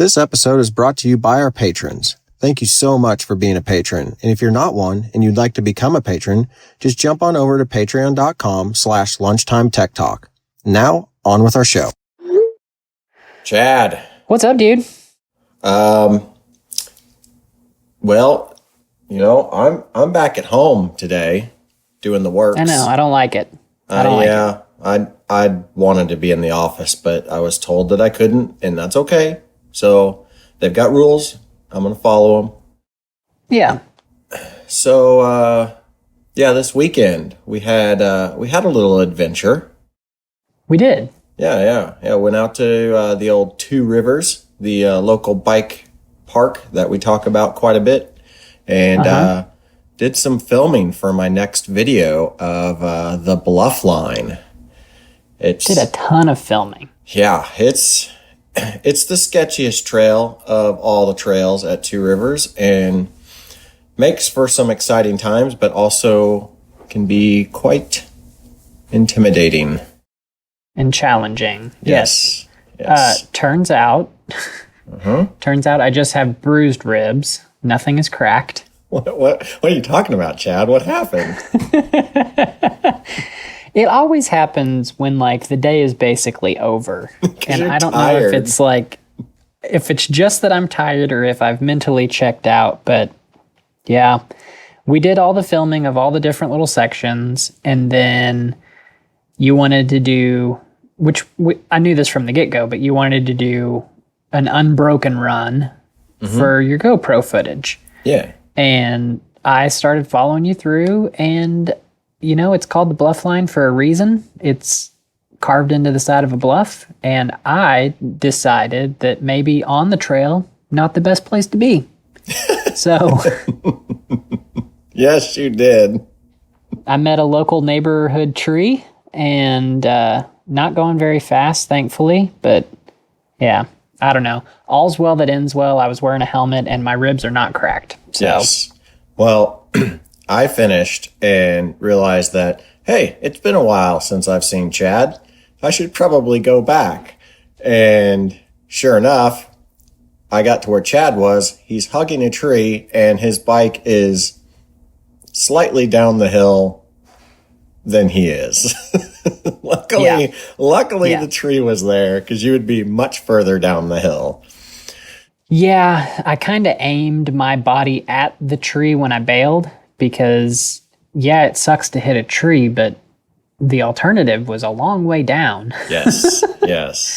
This episode is brought to you by our patrons. Thank you so much for being a patron. And if you're not one and you'd like to become a patron, just jump on over to patreon.com/LunchTimeTechTalk. Now, on with our show. Chad. What's up, dude? Well, you know, I'm back at home today doing the works. I know. I don't like it. I wanted to be in the office, but I was told that I couldn't, and that's okay. So they've got rules. I'm going to follow them. Yeah. So, this weekend we had a little adventure. We did. Yeah. Went out to the old Two Rivers, the local bike park that we talk about quite a bit, and did some filming for my next video of the Bluff Line. Did a ton of filming. Yeah, it's the sketchiest trail of all the trails at Two Rivers, and makes for some exciting times, but also can be quite intimidating and challenging. Yes. Turns out I just have bruised ribs. Nothing is cracked. What are you talking about, Chad? What happened? It always happens when, like, the day is basically over. And I don't tired. know if it's just that I'm tired or if I've mentally checked out. But, yeah, we did all the filming of all the different little sections. And then you wanted to do, I knew this from the get-go, but you wanted to do an unbroken run for your GoPro footage. Yeah. And I started following you through, and you know, it's called the Bluff Line for a reason. It's carved into the side of a bluff, and I decided that maybe on the trail, not the best place to be. So, yes, you did. I met a local neighborhood tree, and not going very fast, thankfully, but yeah, I don't know. All's well that ends well. I was wearing a helmet, and my ribs are not cracked. So. Yes. Well, I finished and realized that, hey, it's been a while since I've seen Chad. I should probably go back. And sure enough, I got to where Chad was. He's hugging a tree, and his bike is slightly down the hill than he is. Luckily, the tree was there, because you would be much further down the hill. Yeah, I kind of aimed my body at the tree when I bailed. Because, yeah, it sucks to hit a tree, but the alternative was a long way down. Yes,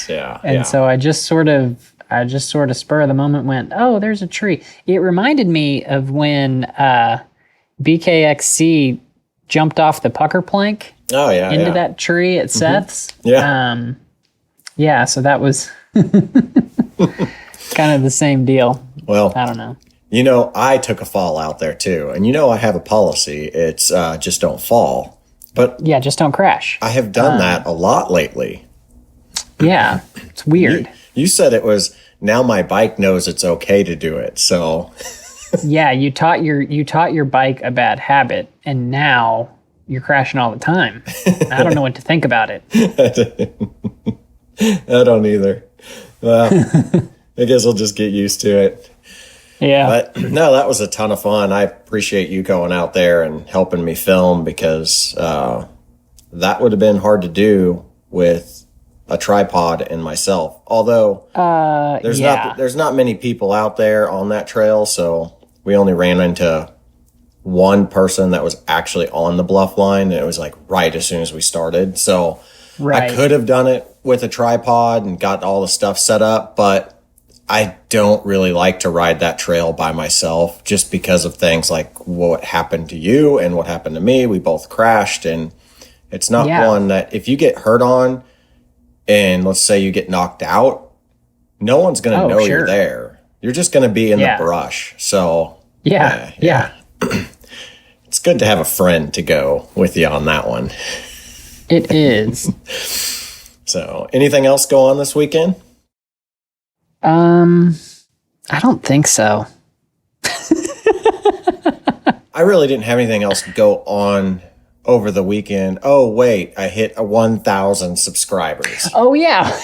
yeah. And so I just sort of spur of the moment went, oh, there's a tree. It reminded me of when BKXC jumped off the pucker plank into that tree at Seth's. Yeah. So that was kind of the same deal. Well, I don't know. You know, I took a fall out there too. And you know, I have a policy. It's just don't fall. But yeah, just don't crash. I have done that a lot lately. Yeah, it's weird. You said it was, now my bike knows it's okay to do it. So yeah, you taught your bike a bad habit, and now you're crashing all the time. I don't know what to think about it. I don't either. Well, I guess I'll just get used to it. Yeah. But no, that was a ton of fun. I appreciate you going out there and helping me film, because that would have been hard to do with a tripod and myself. Although there's not many people out there on that trail, so we only ran into one person that was actually on the Bluff Line, and it was like right as soon as we started. So I could have done it with a tripod and got all the stuff set up, but I don't really like to ride that trail by myself, just because of things like what happened to you and what happened to me. We both crashed, and it's not one that if you get hurt on and let's say you get knocked out, no one's going to know you're there. You're just going to be in the brush. So yeah. It's good to have a friend to go with you on that one. It is. So anything else go on this weekend? I don't think so. I really didn't have anything else go on over the weekend. Oh, wait, I hit 1,000 subscribers. Oh, yeah.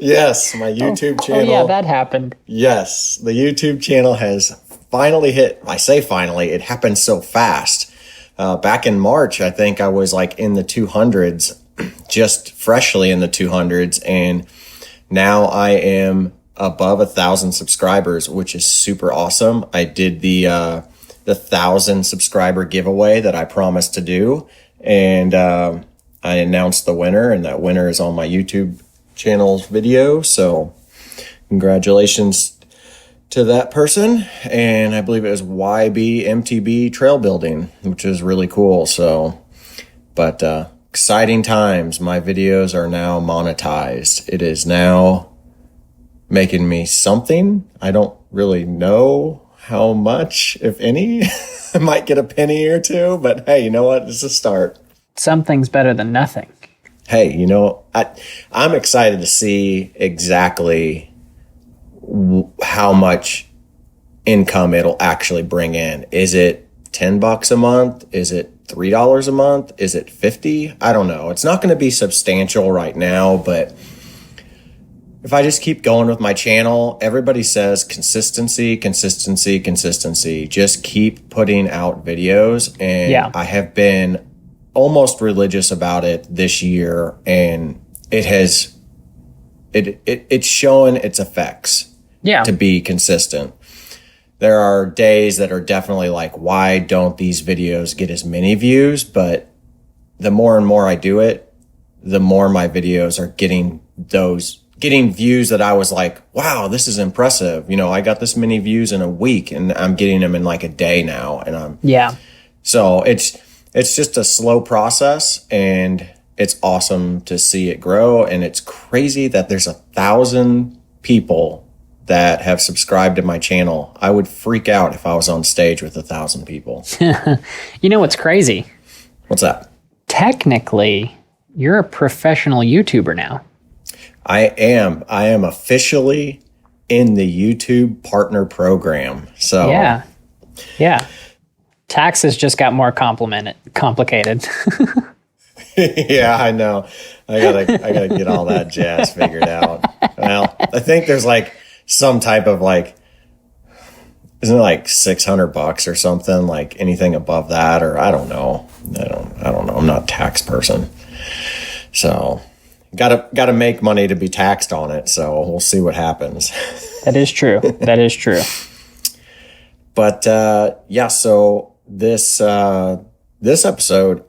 Yes, my YouTube channel. Oh, yeah, that happened. Yes, the YouTube channel has finally hit. I say finally, it happened so fast. Back in March, I think I was like in the 200s, just freshly in the 200s. And now I am above 1,000 subscribers, which is super awesome. I did the 1,000 subscriber giveaway that I promised to do. And I announced the winner, and that winner is on my YouTube channel's video. So congratulations to that person. And I believe it was YBMTB Trail Building, which is really cool. So, but exciting times. My videos are now monetized. It is now making me something. I don't really know how much, if any. I might get a penny or two, but hey, you know what? It's a start. Something's better than nothing. Hey, you know, I'm excited to see exactly how much income it'll actually bring in. Is it $10 a month? Is it $3 a month? Is it 50? I don't know. It's not going to be substantial right now, but if I just keep going with my channel, everybody says consistency, consistency, consistency. Just keep putting out videos. And yeah. I have been almost religious about it this year, and it's showing its effects. Yeah. To be consistent. There are days that are definitely like, why don't these videos get as many views? But the more and more I do it, the more my videos are getting views that I was like, wow, this is impressive. You know, I got this many views in a week, and I'm getting them in like a day now. And so it's just a slow process, and it's awesome to see it grow. And it's crazy that there's 1,000 people that have subscribed to my channel. I would freak out if I was on stage with 1,000 people. You know what's crazy? What's that? Technically, you're a professional YouTuber now. I am officially in the YouTube partner program. So yeah. Taxes just got more complicated. Yeah, I know. I gotta get all that jazz figured out. Well, I think there's like some type of like, isn't it like $600 or something? Like anything above that, or I don't know. I don't know. I'm not a tax person, so gotta make money to be taxed on it. So we'll see what happens. That is true. That is true. But yeah, so this episode,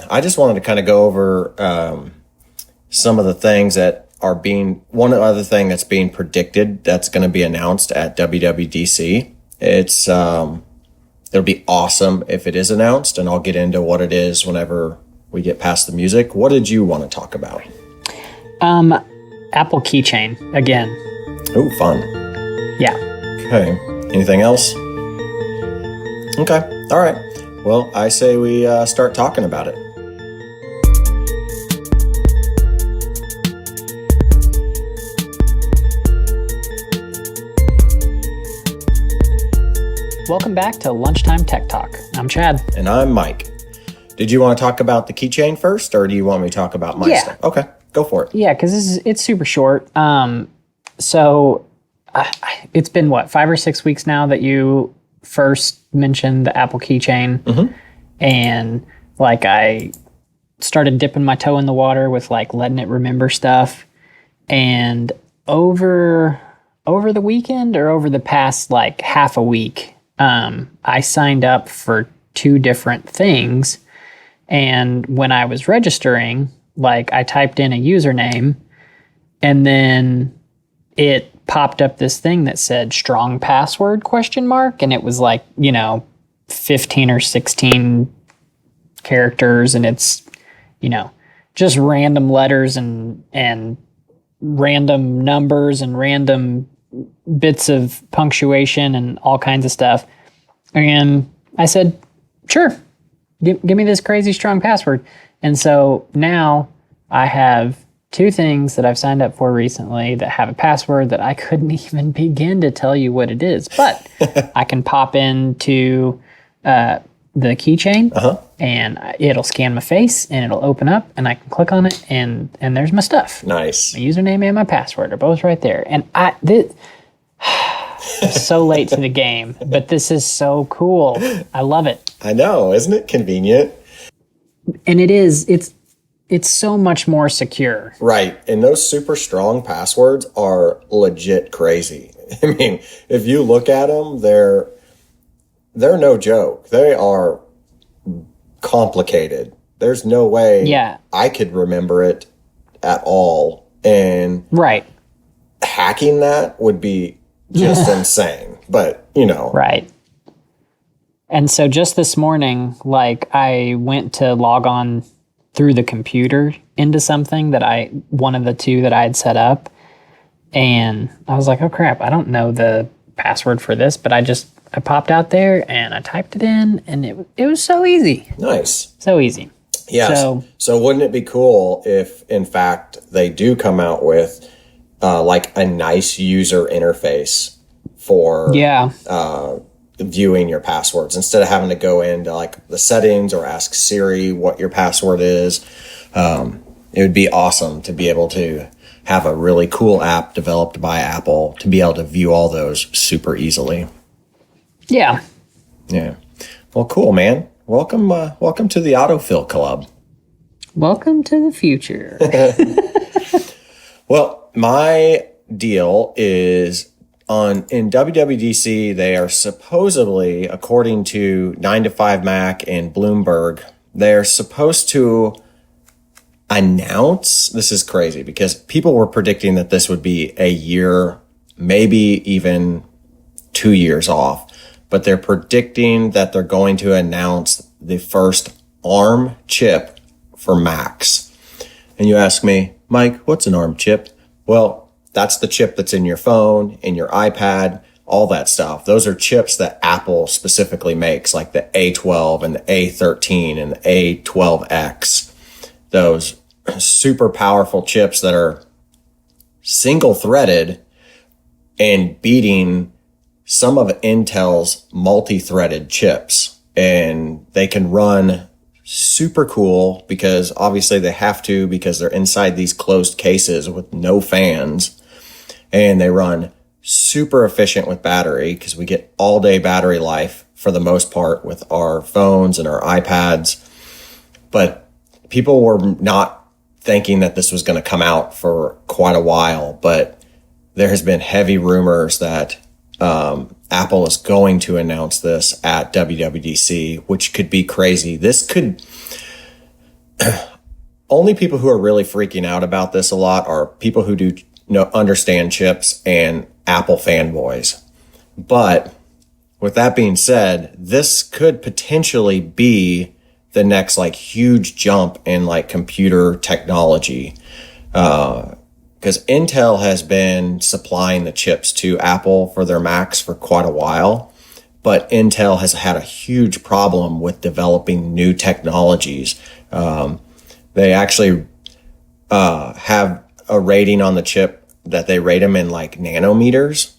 I just wanted to kind of go over some of the things that are one other thing that's being predicted that's going to be announced at WWDC. It'll be awesome if it is announced, and I'll get into what it is whenever we get past the music. What did you want to talk about? Apple Keychain again. Oh, fun. Yeah. Okay. Anything else? Okay. All right. Well, I say we start talking about it. Welcome back to Lunchtime Tech Talk. I'm Chad. And I'm Mike. Did you want to talk about the keychain first, or do you want me to talk about my stuff? Okay, go for it. Yeah, because it's super short. So it's been, 5 or 6 weeks now that you first mentioned the Apple Keychain. Mm-hmm. And like I started dipping my toe in the water with like letting it remember stuff. And over the weekend, or over the past like half a week, I signed up for 2 different things. And when I was registering, like I typed in a username, and then it popped up this thing that said strong password ? And it was like, 15 or 16 characters, and it's, just random letters and random numbers and random bits of punctuation and all kinds of stuff. And I said, sure, give me this crazy strong password. And so now I have 2 things that I've signed up for recently that have a password that I couldn't even begin to tell you what it is. But I can pop into the keychain and it'll scan my face and it'll open up and I can click on it and there's my stuff. Nice. My username and my password are both right there. And I'm so late to the game, but this is so cool. I love it. I know, isn't it convenient? And it's so much more secure. Right. And those super strong passwords are legit crazy. I mean, if you look at them, they're no joke. They are complicated. There's no way I could remember it at all. And right. hacking that would be just insane. But, Right. And so just this morning, like I went to log on through the computer into something one of the two that I had set up. And I was like, oh crap, I don't know the password for this, but I popped out there and I typed it in and it was so easy. Nice. So easy. Yeah. So wouldn't it be cool if in fact they do come out with like a nice user interface for viewing your passwords instead of having to go into like the settings or ask Siri what your password is. It would be awesome to be able to have a really cool app developed by Apple to be able to view all those super easily. Yeah. Yeah. Well, cool, man. Welcome to the Autofill Club. Welcome to the future. Well, my deal is in WWDC, they are supposedly, according to 9to5Mac and Bloomberg, they're supposed to announce, this is crazy because people were predicting that this would be a year, maybe even 2 years off, but they're predicting that they're going to announce the first ARM chip for Macs. And you ask me, Mike, what's an ARM chip? Well, that's the chip that's in your phone, in your iPad, all that stuff. Those are chips that Apple specifically makes, like the A12 and the A13 and the A12X. Those super powerful chips that are single threaded and beating some of Intel's multi-threaded chips. And they can run super cool because obviously they have to because they're inside these closed cases with no fans. And they run super efficient with battery because we get all day battery life for the most part with our phones and our iPads. But people were not thinking that this was going to come out for quite a while, but there has been heavy rumors that Apple is going to announce this at WWDC, which could be crazy. This could only people who are really freaking out about this a lot are people who do understand chips and Apple fanboys. But with that being said, this could potentially be the next like huge jump in like computer technology. Because Intel has been supplying the chips to Apple for their Macs for quite a while, but Intel has had a huge problem with developing new technologies. They actually have a rating on the chip that they rate them in like nanometers,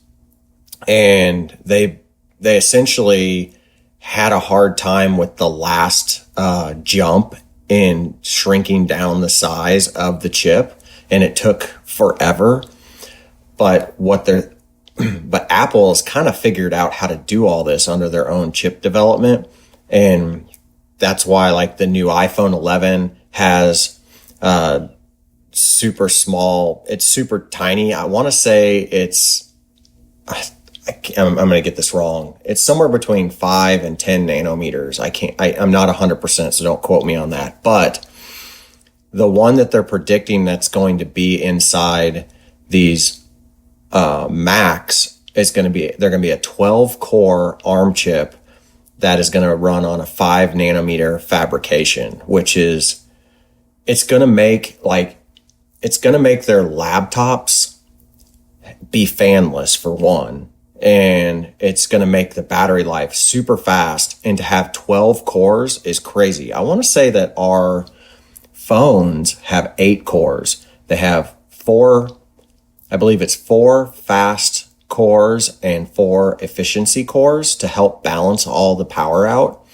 and they essentially had a hard time with the last jump in shrinking down the size of the chip, and it took forever. But but Apple has kind of figured out how to do all this under their own chip development, and that's why like the new iPhone 11 has super small. It's super tiny. I want to say I'm going to get this wrong. It's somewhere between 5 and 10 nanometers. I'm not 100%, so don't quote me on that. But the one that they're predicting that's going to be inside these Macs is they're going to be a 12 core ARM chip that is going to run on a 5 nanometer fabrication, which is, it's going to make their laptops be fanless for one. And it's going to make the battery life super fast. And to have 12 cores is crazy. I want to say that our phones have 8 cores. They have 4 fast cores and 4 efficiency cores to help balance all the power out.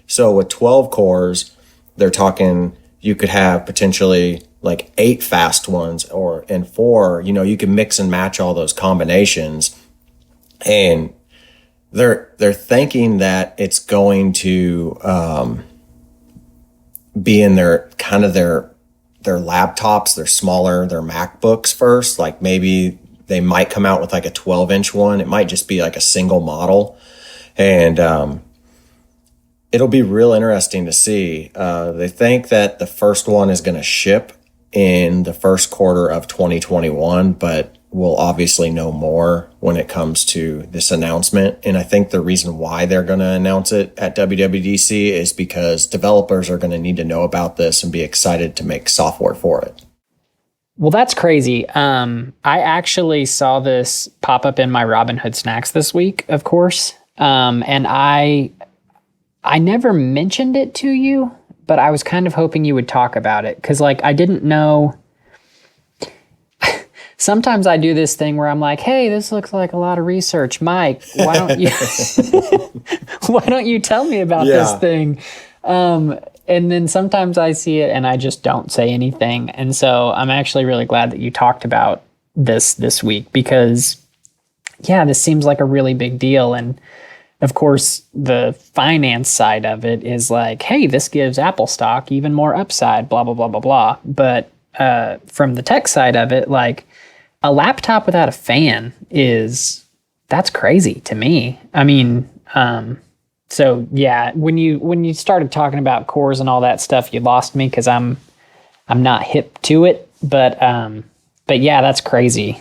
So with 12 cores, they're talking you could have potentially like 8 fast ones and 4, you can mix and match all those combinations. And they're thinking that it's going to be in their laptops, their smaller, their MacBooks first. Like maybe they might come out with like a 12-inch one. It might just be like a single model. And it'll be real interesting to see. They think that the first one is going to ship in the first quarter of 2021, but we'll obviously know more when it comes to this announcement. And I think the reason why they're going to announce it at WWDC is because developers are going to need to know about this and be excited to make software for it. Well, that's crazy. I actually saw this pop up in my Robinhood Snacks this week, of course. And I never mentioned it to you, but I was kind of hoping you would talk about it. Because, I didn't know. Sometimes I do this thing where I'm like, hey, this looks like a lot of research. Mike, why don't you tell me about this thing? And then sometimes I see it and I just don't say anything. And so I'm actually really glad that you talked about this week because, this seems like a really big deal. And of course, the finance side of it is like, hey, this gives Apple stock even more upside, blah, blah, blah, blah, blah. But from the tech side of it, a laptop without a fan that's crazy to me. I mean, so yeah, when you started talking about cores and all that stuff, you lost me because I'm not hip to it. But yeah, that's crazy.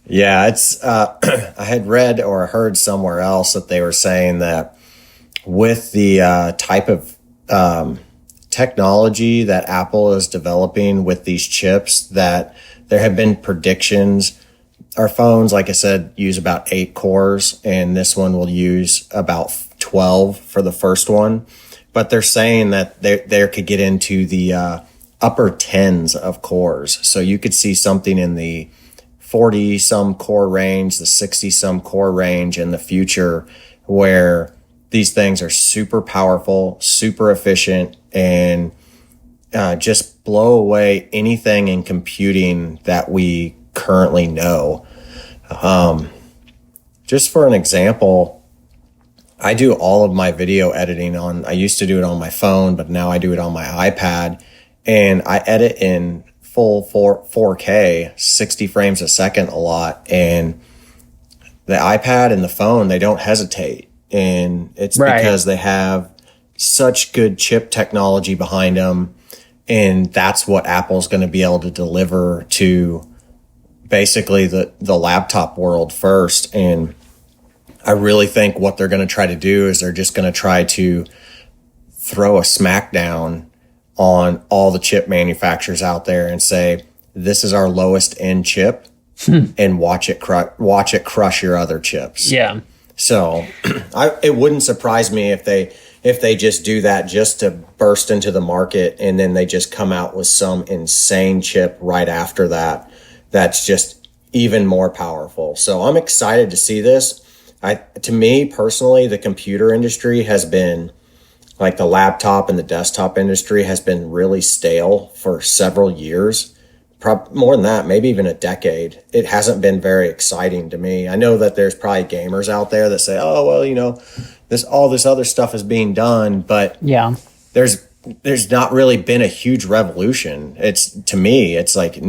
Yeah, it's I had read or heard somewhere else that they were saying that with the type of technology that Apple is developing with these chips, that there have been predictions. Our phones, like I said, use about 8 cores, and this one will use about 12 for the first one. But they're saying that they could get into the upper tens of cores. So you could see something in the 40-some core range, the 60-some core range in the future, where these things are super powerful, super efficient, and just blow away anything in computing that we currently know. Just for an example, I do all of my video editing I used to do it on my phone, but now I do it on my iPad, and I edit in full 4K, 60 frames a second a lot. And the iPad and the phone, they don't hesitate. And it's because they have such good chip technology behind them. And that's what Apple's going to be able to deliver to basically the laptop world first. And I really think what they're going to try to do is they're just going to try to throw a smackdown on all the chip manufacturers out there and say, this is our lowest end chip and watch it crush your other chips. Yeah. So it wouldn't surprise me if they just do that just to burst into the market, and then they just come out with some insane chip right after that that's just even more powerful. So I'm excited to see this. To me personally, the computer industry has been, like the laptop and the desktop industry, has been really stale for several years. More than that, maybe even a decade. It hasn't been very exciting to me. I know that there's probably gamers out there that say, oh, well, all this other stuff is being done, but yeah, there's not really been a huge revolution. To me, it's like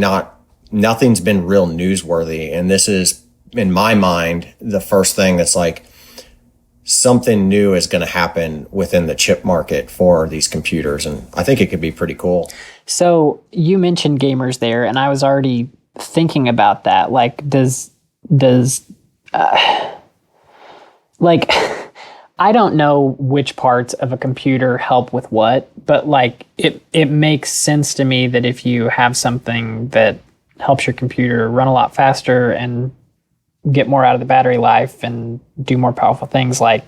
nothing's been real newsworthy. And this is, in my mind, the first thing that's like, something new is going to happen within the chip market for these computers. And I think it could be pretty cool. So you mentioned gamers there, and I was already thinking about that. Like, I don't know which parts of a computer help with what, but it makes sense to me that if you have something that helps your computer run a lot faster and get more out of the battery life and do more powerful things, to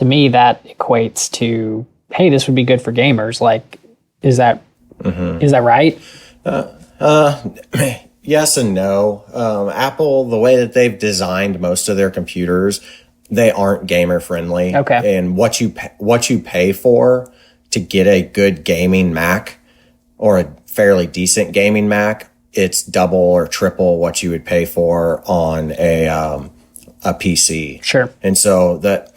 me that equates to, hey, this would be good for gamers. Is that right? Yes and no. Apple, the way that they've designed most of their computers, they aren't gamer friendly. Okay. And what you pay for to get a good gaming Mac or a fairly decent gaming Mac, it's double or triple what you would pay for on a PC. Sure. And so that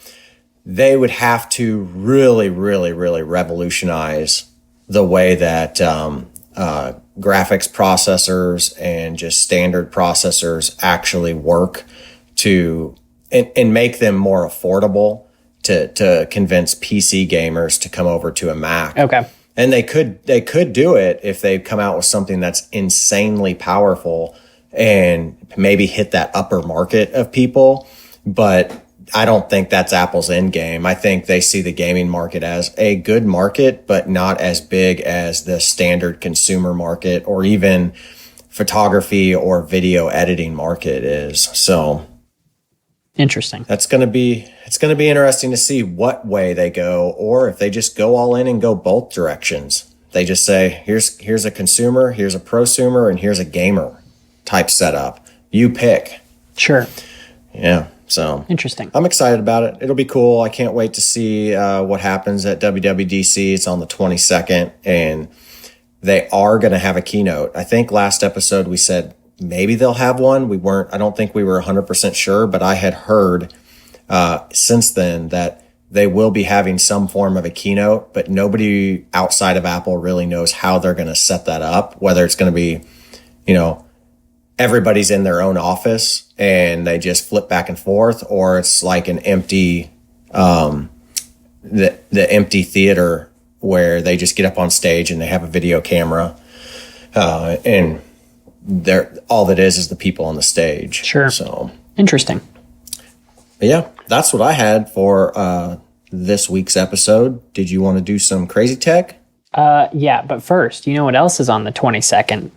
they would have to really, really, really revolutionize the way that graphics processors and just standard processors actually work to and make them more affordable to convince PC gamers to come over to a Mac. Okay. And they could do it if they come out with something that's insanely powerful and maybe hit that upper market of people. But I don't think that's Apple's end game. I think they see the gaming market as a good market, but not as big as the standard consumer market or even photography or video editing market is. So interesting. it's going to be interesting to see what way they go, or if they just go all in and go both directions. They just say, here's a consumer, here's a prosumer, and here's a gamer type setup. You pick. Sure. Yeah. So interesting. I'm excited about it. It'll be cool. I can't wait to see what happens at WWDC. It's on the 22nd, and they are going to have a keynote. I think last episode we said maybe they'll have one. I don't think we were 100% sure, but I had heard since then that they will be having some form of a keynote, but nobody outside of Apple really knows how they're going to set that up, whether it's going to be, everybody's in their own office and they just flip back and forth, or it's like an empty, the empty theater where they just get up on stage and they have a video camera, and all that is the people on the stage. Sure. So interesting. But yeah, that's what I had for this week's episode. Did you want to do some crazy tech? Yeah, but first, you know what else is on the 22nd?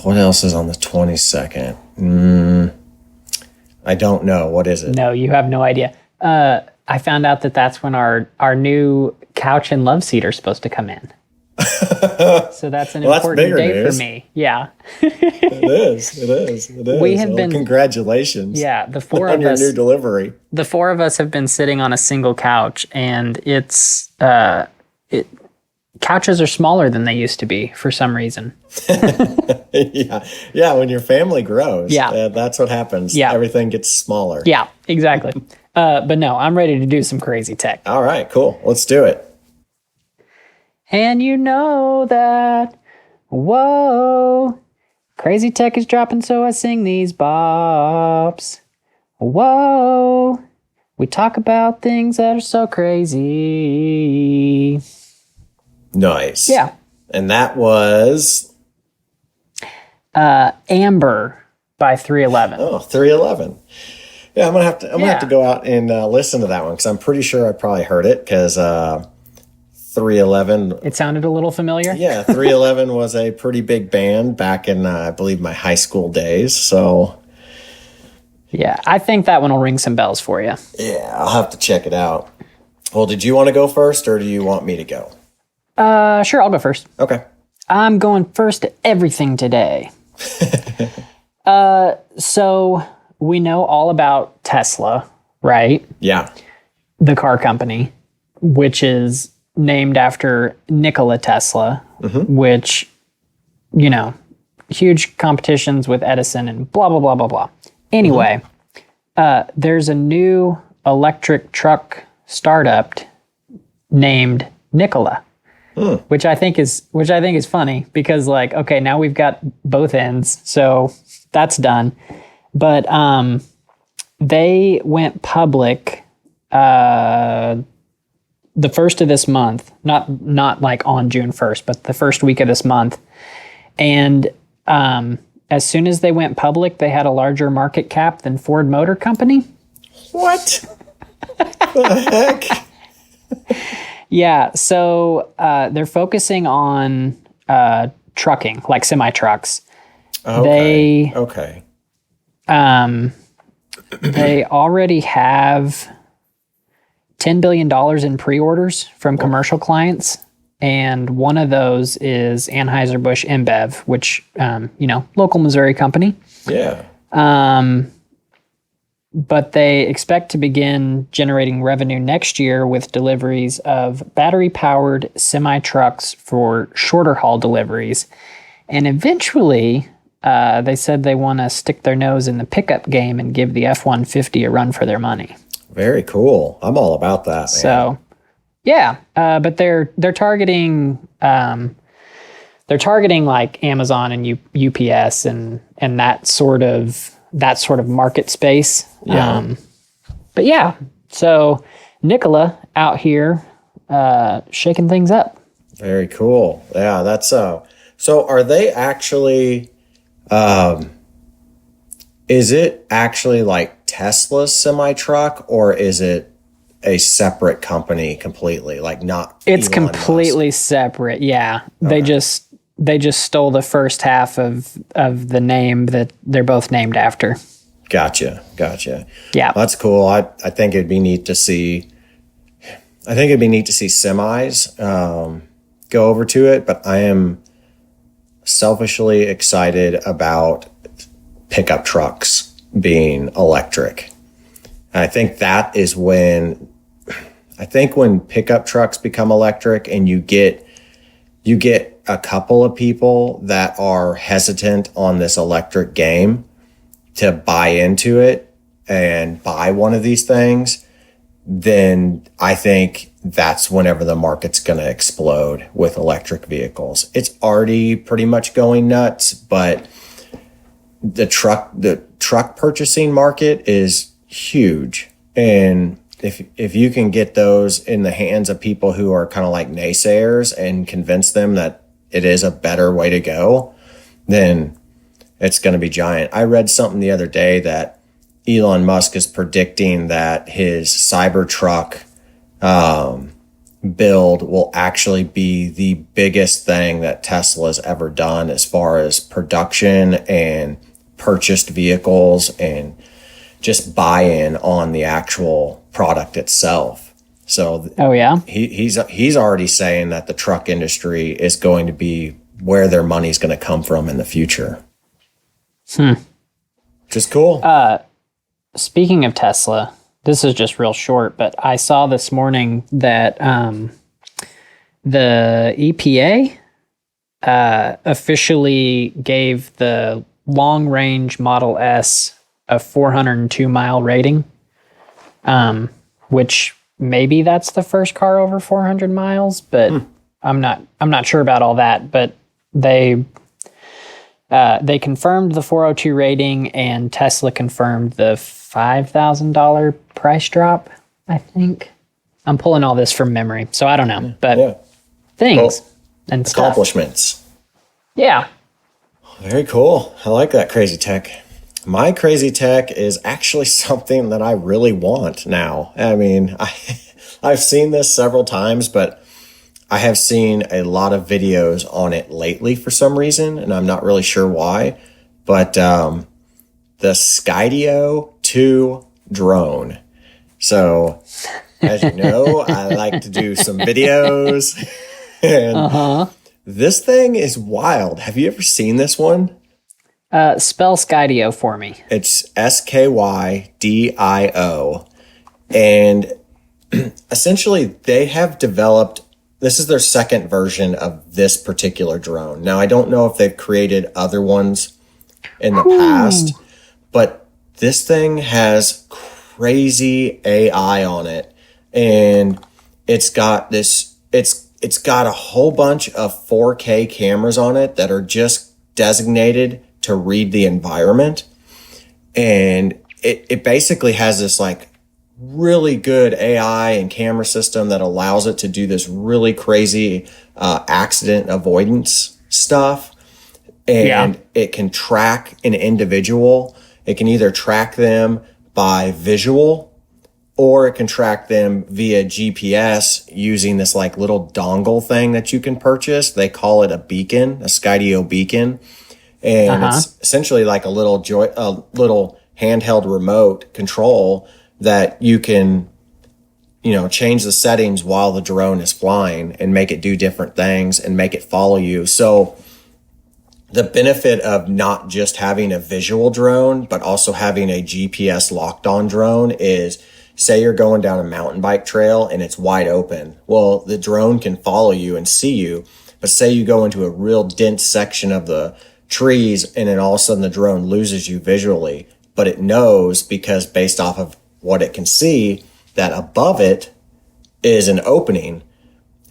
What else is on the 22nd? I don't know. What is it? No, you have no idea. I found out that's when our new couch and love seat are supposed to come in. So that's an important day for me. Yeah. It is. We have been congratulations. Yeah, the four on of your us. new delivery. The four of us have been sitting on a single couch, and it's couches are smaller than they used to be for some reason. Yeah. When your family grows, yeah, that's what happens. Yeah, everything gets smaller. Yeah, exactly. But no, I'm ready to do some crazy tech. All right, cool. Let's do it. And you know that, whoa, crazy tech is dropping, so I sing these bops. Whoa, we talk about things that are so crazy. Nice. Yeah. And that was? Amber by 311. Oh, 311. Yeah, I'm gonna have to go out and listen to that one, because I'm pretty sure I probably heard it, because 311. It sounded a little familiar. Yeah, 311 was a pretty big band back in, I believe, my high school days. So, yeah, I think that one will ring some bells for you. Yeah, I'll have to check it out. Well, did you want to go first, or do you want me to go? Sure, I'll go first. Okay. I'm going first to everything today. So we know all about Tesla, right? Yeah. The car company, which is named after Nikola Tesla, which, huge competitions with Edison and blah, blah, blah, blah, blah. Anyway, there's a new electric truck startup named Nikola. Which I think is funny, because okay, now we've got both ends, so that's done. But they went public the first of this month, not like on June 1st, but the first week of this month. And as soon as they went public, they had a larger market cap than Ford Motor Company. What? The heck? Yeah, so they're focusing on trucking, like semi-trucks. Okay. They already have $10 billion in pre-orders from commercial clients, and one of those is Anheuser-Busch InBev, which, local Missouri company. Yeah. but they expect to begin generating revenue next year with deliveries of battery-powered semi-trucks for shorter haul deliveries. And eventually, they said they want to stick their nose in the pickup game and give the F-150 a run for their money. Very cool. I'm all about that, man. So, yeah, but they're targeting like Amazon and UPS and that sort of market space. Yeah. But yeah, so Nikola out here shaking things up. Very cool. Yeah, that's so are they actually is it actually like Tesla's semi-truck, or is it a separate company completely? Like not It's Elon completely Musk? separate. Yeah. Okay. They just stole the first half of the name that they're both named after. Gotcha. Yeah. That's cool. I think it'd be neat to see. I think it'd be neat to see semis go over to it, but I am selfishly excited about pickup trucks being electric. And I think that is when pickup trucks become electric and you get a couple of people that are hesitant on this electric game to buy into it and buy one of these things, then I think that's whenever the market's going to explode with electric vehicles. It's already pretty much going nuts, but the truck purchasing market is huge. And if you can get those in the hands of people who are kind of like naysayers and convince them that it is a better way to go, then it's going to be giant. I read something the other day that Elon Musk is predicting that his Cybertruck build will actually be the biggest thing that Tesla's ever done as far as production and purchased vehicles and just buy-in on the actual product itself. So Oh yeah. he's already saying that the truck industry is going to be where their money's going to come from in the future. Which is cool. Speaking of Tesla, this is just real short, but I saw this morning that the EPA officially gave the long-range Model S a 402-mile rating, which maybe that's the first car over 400 miles, but I'm not sure about all that. But they confirmed the 402 rating, and Tesla confirmed the $5,000 price drop, I think. I'm pulling all this from memory, so I don't know. But things and stuff. Accomplishments. Yeah. Very cool. I like that crazy tech. My crazy tech is actually something that I really want now. I mean, I've seen this several times, but I have seen a lot of videos on it lately for some reason, and I'm not really sure why. But the Skydio 2 drone. So, as you know, I like to do some videos. And this thing is wild. Have you ever seen this one? Spell Skydio for me. It's Skydio. And essentially, they have developed, this is their second version of this particular drone. Now, I don't know if they've created other ones in the past, but this thing has crazy AI on it. And it's got it's got a whole bunch of 4K cameras on it that are just designated to read the environment. And it basically has this like really good AI and camera system that allows it to do this really crazy accident avoidance stuff. And it can track an individual. It can either track them by visual, or it can track them via GPS using this like little dongle thing that you can purchase. They call it a beacon, a Skydio beacon. And it's essentially like a little handheld remote control that you can, change the settings while the drone is flying and make it do different things and make it follow you. So the benefit of not just having a visual drone, but also having a GPS locked on drone is, say you're going down a mountain bike trail and it's wide open. Well, the drone can follow you and see you, but say you go into a real dense section of the trees and then all of a sudden the drone loses you visually, but it knows, because based off of what it can see, that above it is an opening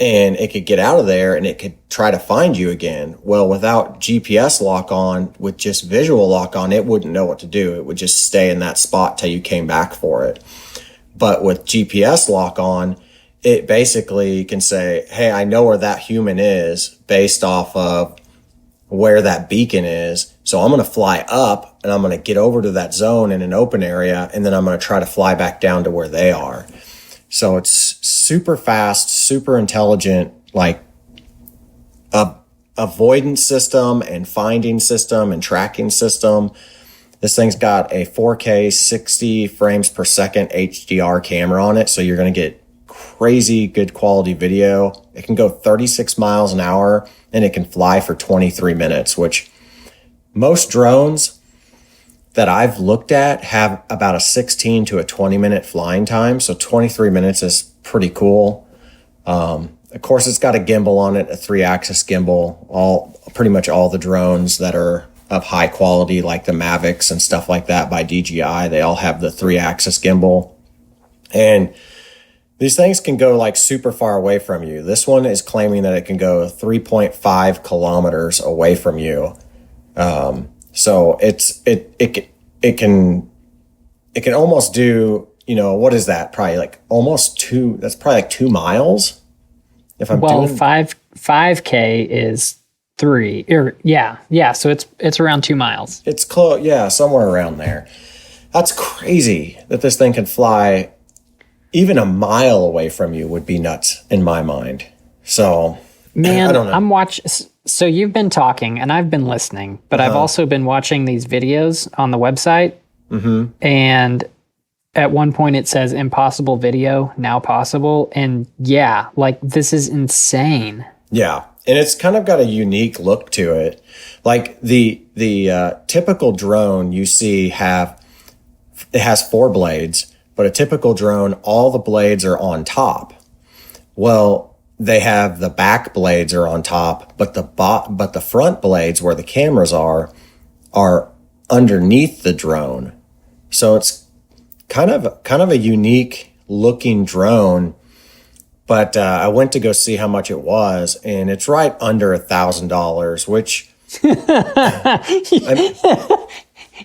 and it could get out of there and it could try to find you again. Well, without GPS lock on, with just visual lock on, it wouldn't know what to do. It would just stay in that spot till you came back for it. But with GPS lock on, it basically can say, hey, I know where that human is based off of where that beacon is. So I'm going to fly up and I'm going to get over to that zone in an open area. And then I'm going to try to fly back down to where they are. So it's super fast, super intelligent, like a avoidance system and finding system and tracking system. This thing's got a 4K 60 frames per second HDR camera on it. So you're going to get crazy good quality video. It can go 36 miles an hour and it can fly for 23 minutes, which most drones that I've looked at have about a 16 to a 20 minute flying time. So 23 minutes is pretty cool. Of course, it's got a gimbal on it, a 3-axis gimbal. Pretty much all the drones that are of high quality, like the Mavics and stuff like that by DJI, they all have the 3-axis gimbal. And these things can go like super far away from you. This one is claiming that it can go 3.5 kilometers away from you. So it can almost do, what is that? Probably like almost that's probably like 2 miles. If I'm doing 5K is 3 or yeah. So it's around 2 miles. It's close. Yeah. Somewhere around there. That's crazy that this thing can fly even a mile away from you. Would be nuts in my mind. So man, I don't know. I'm watching. So you've been talking and I've been listening, but I've also been watching these videos on the website. Mm-hmm. And at one point it says impossible video, now possible. And yeah, like this is insane. Yeah. And it's kind of got a unique look to it. Like the typical drone you see it has 4 blades, but a typical drone, all the blades are on top. Well, they have the back blades are on top, but the front blades where the cameras are underneath the drone. So it's kind of a unique looking drone. But I went to go see how much it was, and it's right under $1,000, which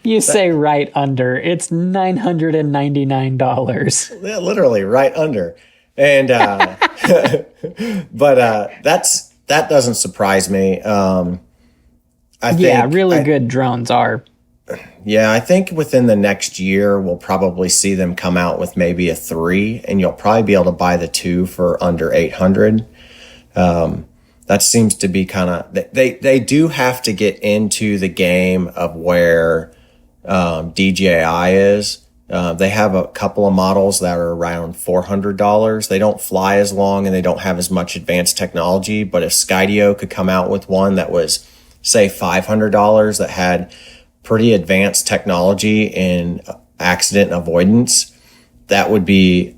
you say right under. It's $999. Yeah, literally right under. And but that doesn't surprise me. I think good drones are. Yeah, I think within the next year we'll probably see them come out with maybe a 3, and you'll probably be able to buy the 2 for under $800. That seems to be kind of they do have to get into the game of where DJI is. They have a couple of models that are around $400. They don't fly as long and they don't have as much advanced technology. But if Skydio could come out with one that was, say, $500 that had pretty advanced technology in accident avoidance, that would be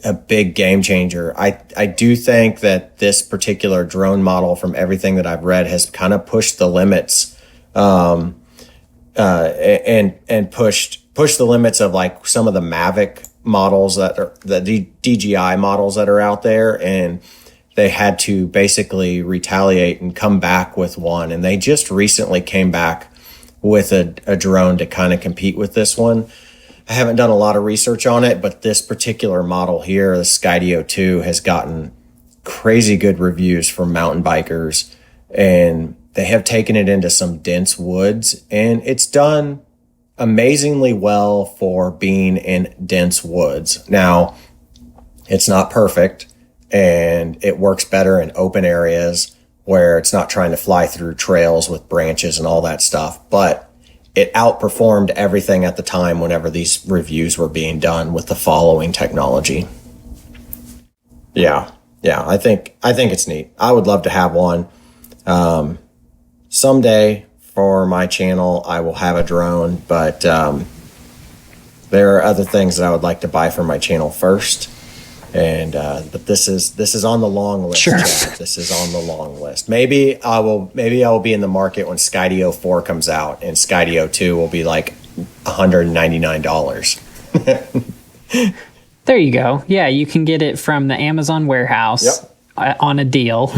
a big game changer. I do think that this particular drone model, from everything that I've read, has kind of pushed the limits, and pushed the limits of like some of the Mavic models that are the DJI models that are out there, and they had to basically retaliate and come back with one. And they just recently came back with a drone to kind of compete with this one. I haven't done a lot of research on it, but this particular model here, the Skydio 2, has gotten crazy good reviews from mountain bikers, and they have taken it into some dense woods, and it's done amazingly well for being in dense woods. Now, it's not perfect, and it works better in open areas where it's not trying to fly through trails with branches and all that stuff, but it outperformed everything at the time whenever these reviews were being done with the following technology. Yeah, I think it's neat. I would love to have one. Someday, for my channel, I will have a drone, but there are other things that I would like to buy for my channel first. And but this is on the long list. Sure. Chad. This is on the long list. Maybe I will be in the market when Skydio 4 comes out, and Skydio 2 will be like $199. There you go. Yeah, you can get it from the Amazon warehouse on a deal.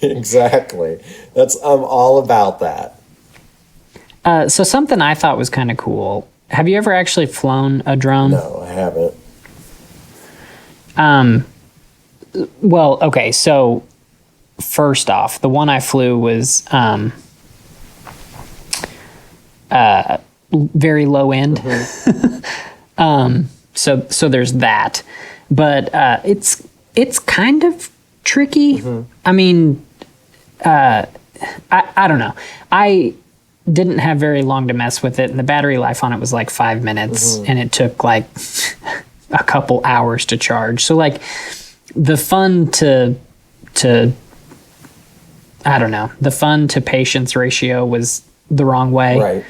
Exactly. I'm all about that. So something I thought was kind of cool. Have you ever actually flown a drone? No, I haven't. Well, okay. So first off, the one I flew was very low end. Mm-hmm. So there's that, but it's kind of tricky. Mm-hmm. I mean, I don't know. I didn't have very long to mess with it, and the battery life on it was like 5 minutes, and it took like a couple hours to charge. So like the fun to I don't know, the fun to patience ratio was the wrong way. Right.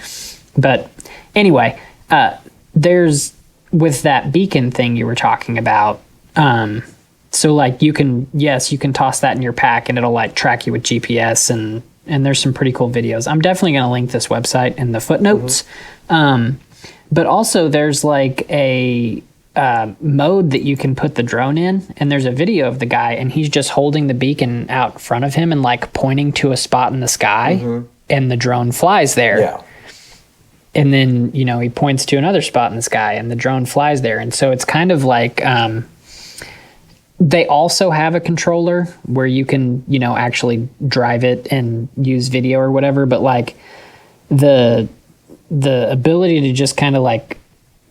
But anyway, there's with that beacon thing you were talking about. So like you can toss that in your pack and it'll like track you with GPS and there's some pretty cool videos. I'm definitely going to link this website in the footnotes. But also there's like a mode that you can put the drone in, and there's a video of the guy and he's just holding the beacon out in front of him and like pointing to a spot in the sky, and the drone flies there. Yeah. And then, he points to another spot in the sky and the drone flies there. And so it's kind of like, they also have a controller where you can, actually drive it and use video or whatever. But like the ability to just kind of like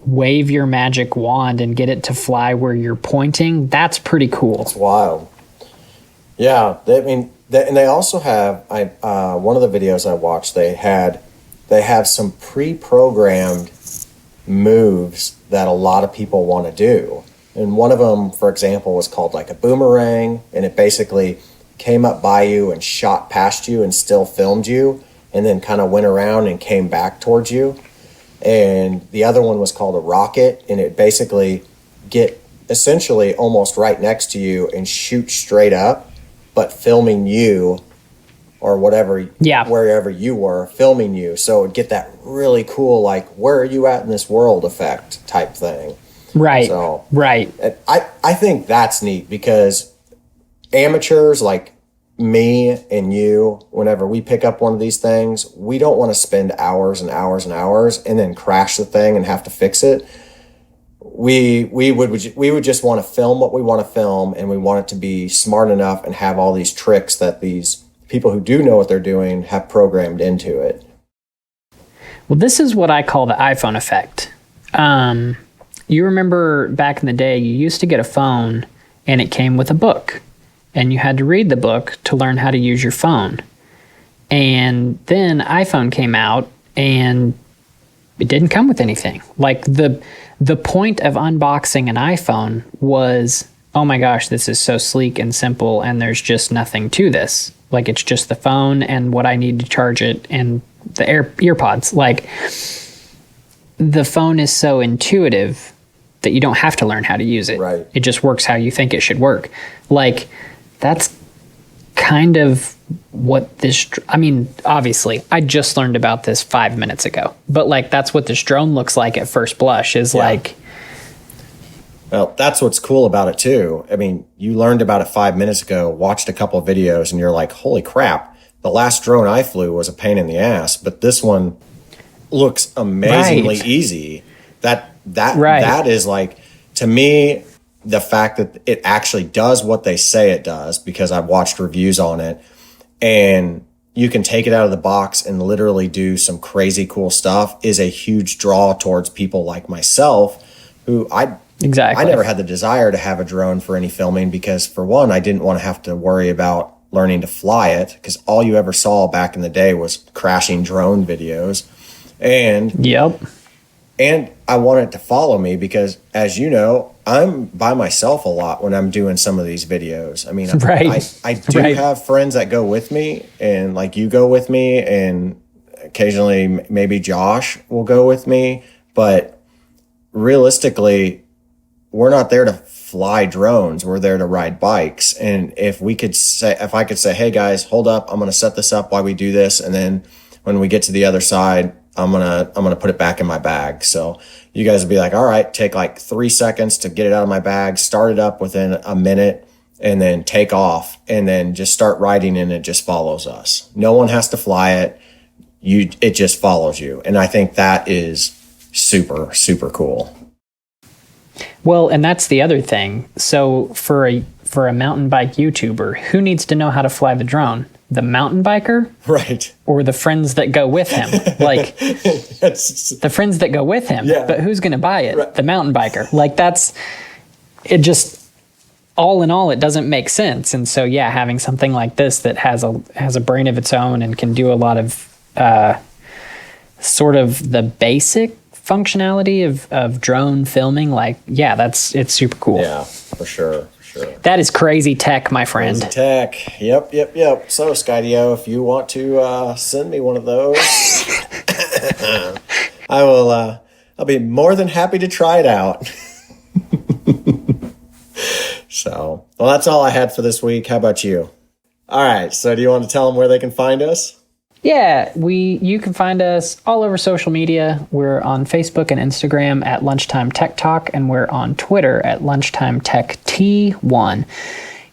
wave your magic wand and get it to fly where you're pointing, that's pretty cool. It's wild. Yeah. And they also have, one of the videos I watched, they have some pre-programmed moves that a lot of people want to do. And one of them, for example, was called like a boomerang, and it basically came up by you and shot past you and still filmed you, and then kind of went around and came back towards you. And the other one was called a rocket, and it basically get essentially almost right next to you and shoot straight up, but filming you or whatever, wherever you were, filming you. So it would get that really cool, like, where are you at in this world effect type thing. Right. So, right. I think that's neat, because amateurs like me and you, whenever we pick up one of these things, we don't want to spend hours and hours and hours and then crash the thing and have to fix it. We would just want to film what we want to film, and we want it to be smart enough and have all these tricks that these people who do know what they're doing have programmed into it. Well, this is what I call the iPhone effect. You remember back in the day, you used to get a phone and it came with a book, and you had to read the book to learn how to use your phone. And then iPhone came out and it didn't come with anything. Like the point of unboxing an iPhone was, oh my gosh, this is so sleek and simple, and there's just nothing to this. Like, it's just the phone and what I need to charge it and the earpods. Like, the phone is so intuitive that you don't have to learn how to use it. Right. It just works how you think it should work. Like, that's kind of what this, I mean, obviously, I just learned about this 5 minutes ago, but like, that's what this drone looks like at first blush, is like. Well, that's what's cool about it too. I mean, you learned about it 5 minutes ago, watched a couple of videos, and you're like, holy crap, the last drone I flew was a pain in the ass, but this one looks amazingly easy. That is like, to me, the fact that it actually does what they say it does, because I've watched reviews on it, and you can take it out of the box and literally do some crazy cool stuff, is a huge draw towards people like myself, who I never had the desire to have a drone for any filming, because for one, I didn't want to have to worry about learning to fly it, because all you ever saw back in the day was crashing drone videos. And And I want it to follow me because, as you know, I'm by myself a lot when I'm doing some of these videos. I mean, I do have friends that go with me, and like you go with me, and occasionally maybe Josh will go with me. But realistically, we're not there to fly drones. We're there to ride bikes. And if I could say, hey guys, hold up, I'm going to set this up while we do this. And then when we get to the other side, I'm going to put it back in my bag. So you guys would be like, all right, take like 3 seconds to get it out of my bag, start it up within a minute, and then take off, and then just start riding, and it just follows us. No one has to fly it. It just follows you. And I think that is super, super cool. Well, and that's the other thing. So for a mountain bike YouTuber, who needs to know how to fly the drone? The mountain biker? Right. Or the friends that go with him? Like, the friends that go with him. Yeah. But who's going to buy it? Right. The mountain biker. Like, it just, all in all, it doesn't make sense. And so, yeah, having something like this that has a brain of its own and can do a lot of sort of the basic functionality of drone filming, like, yeah, it's super cool. Yeah, for sure. That is crazy tech, my friend. Crazy tech. Yep. So, Skydio, if you want to send me one of those, I will. I'll be more than happy to try it out. So, well, that's all I had for this week. How about you? All right. So, do you want to tell them where they can find us? Yeah, you can find us all over social media. We're on Facebook and Instagram at Lunchtime Tech Talk, and we're on Twitter at LunchTimeTechT1.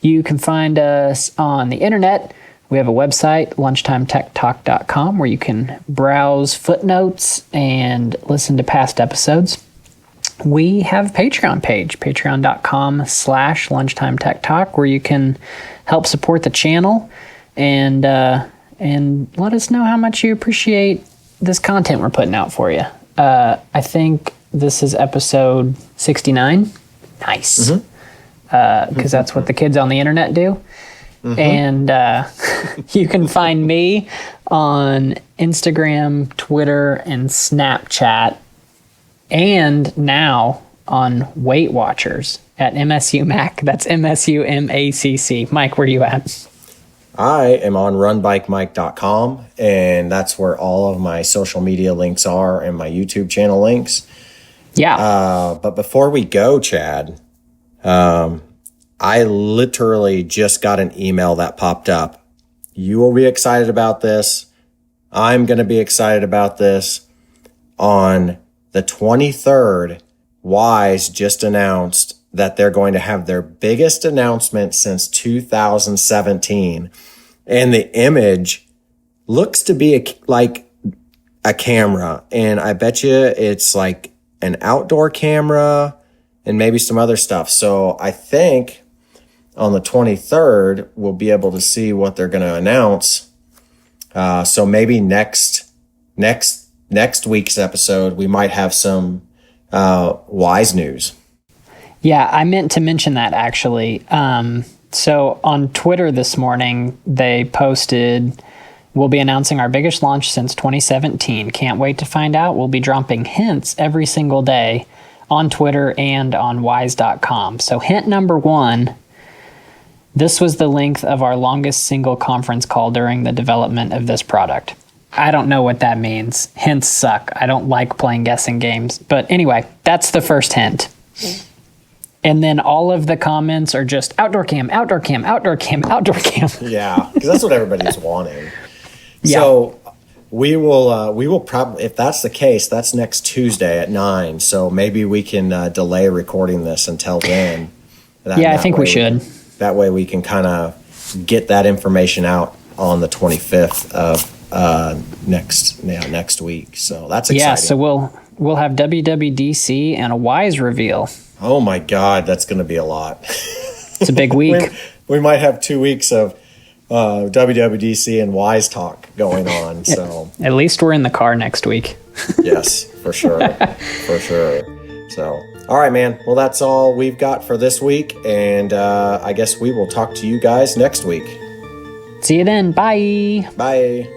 You can find us on the internet. We have a website, LunchTimeTechTalk.com, where you can browse footnotes and listen to past episodes. We have a Patreon page, patreon.com/LunchTimeTechTalk, where you can help support the channel and let us know how much you appreciate this content we're putting out for you. I think this is episode 69. Nice. Because that's what the kids on the internet do. And you can find me on Instagram, Twitter, and Snapchat, and now on Weight Watchers at MSU Mac. That's MSUMACC. Mike, where are you at? I am on RunBikeMike.com, and that's where all of my social media links are and my YouTube channel links. Yeah. But before we go, Chad, I literally just got an email that popped up. You will be excited about this. I'm going to be excited about this. On the 23rd, Wyze just announced that they're going to have their biggest announcement since 2017. And the image looks to be like a camera. And I bet you it's like an outdoor camera and maybe some other stuff. So I think on the 23rd, we'll be able to see what they're going to announce. So maybe next week's episode, we might have some Wyze news. Yeah, I meant to mention that actually. So on Twitter this morning, they posted, we'll be announcing our biggest launch since 2017. Can't wait to find out. We'll be dropping hints every single day on Twitter and on wyze.com. So hint number one, this was the length of our longest single conference call during the development of this product. I don't know what that means. Hints suck. I don't like playing guessing games. But anyway, that's the first hint. And then all of the comments are just outdoor cam, outdoor cam, outdoor cam, outdoor cam. Yeah, because that's what everybody's wanting. Yeah. So we will probably, if that's the case, that's next Tuesday at 9. So maybe we can delay recording this until then. I think we should. That way we can kind of get that information out on the 25th of next week. So that's exciting. Yeah, so we'll have WWDC and a Wyze reveal. Oh my God, that's going to be a lot. It's a big week. we might have 2 weeks of WWDC and Wyze talk going on. So at least we're in the car next week. Yes, for sure. For sure. So, all right, man. Well, that's all we've got for this week. And I guess we will talk to you guys next week. See you then. Bye. Bye.